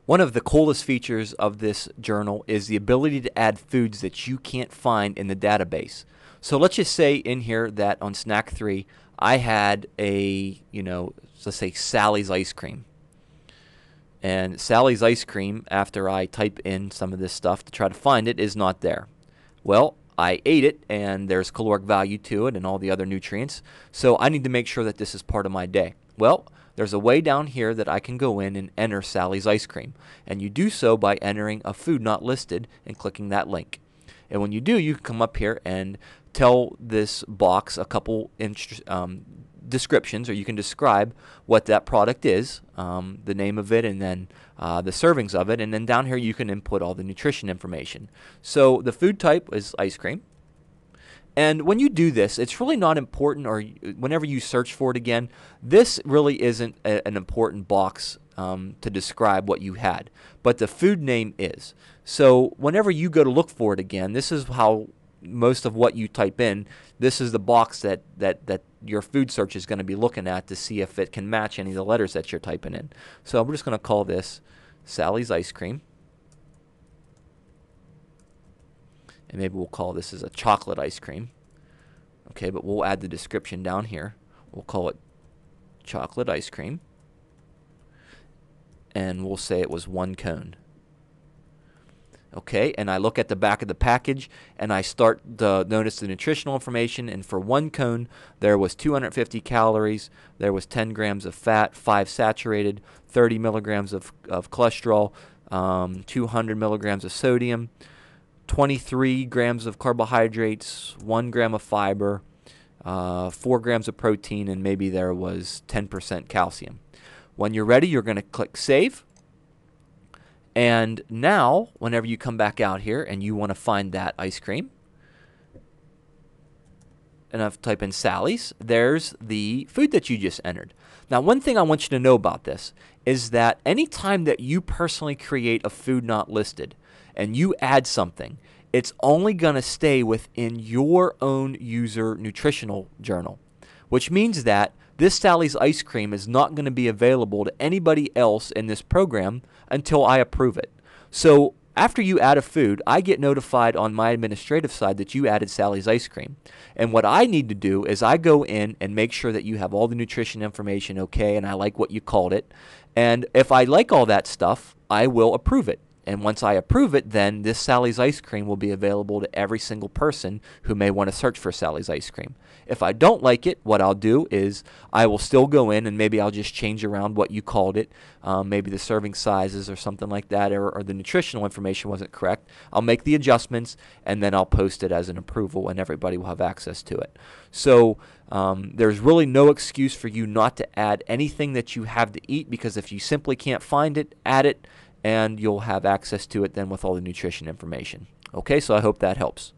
One of the coolest features of this journal is the ability to add foods that you can't find in the database. So let's just say in here that on snack 3 I had a, let's say Sally's ice cream. And Sally's ice cream, after I type in some of this stuff to try to find it, is not there. Well, I ate it and there's caloric value to it and all the other nutrients. So I need to make sure that this is part of my day. Well, there's a way down here that I can go in and enter Sally's ice cream. And you do so by entering a food not listed and clicking that link. And when you do, you can come up here and tell this box a couple descriptions, or you can describe what that product is, the name of it, and then the servings of it. And then down here you can input all the nutrition information. So the food type is ice cream. And when you do this, it's really not important, or whenever you search for it again, this really isn't an important box to describe what you had. But the food name is. So whenever you go to look for it again, this is how most of what you type in, this is the box that your food search is going to be looking at to see if it can match any of the letters that you're typing in. So I'm just going to call this Sally's ice cream. And maybe we'll call this as a chocolate ice cream. Okay, but we'll add the description down here. We'll call it chocolate ice cream. And we'll say it was 1 cone. Okay, and I look at the back of the package and I start to notice the nutritional information, and for 1 cone there was 250 calories, there was 10 grams of fat, 5 saturated, 30 milligrams of cholesterol, 200 milligrams of sodium, 23 grams of carbohydrates, 1 gram of fiber, 4 grams of protein, and maybe there was 10% calcium. When you're ready, you're going to click Save. And now, whenever you come back out here and you want to find that ice cream, and I've typed in Sally's, there's the food that you just entered. Now, one thing I want you to know about this is that anytime that you personally create a food not listed and you add something, it's only going to stay within your own user nutritional journal, which means that this Sally's ice cream is not going to be available to anybody else in this program until I approve it. So after you add a food, I get notified on my administrative side that you added Sally's ice cream. And what I need to do is I go in and make sure that you have all the nutrition information okay, and I like what you called it. And if I like all that stuff, I will approve it. And once I approve it, then this Sally's ice cream will be available to every single person who may want to search for Sally's ice cream. If I don't like it, what I'll do is I will still go in and maybe I'll just change around what you called it, maybe the serving sizes or something like that, or the nutritional information wasn't correct. I'll make the adjustments and then I'll post it as an approval and everybody will have access to it. So there's really no excuse for you not to add anything that you have to eat, because if you simply can't find it, add it, and you'll have access to it then with all the nutrition information. Okay, so I hope that helps.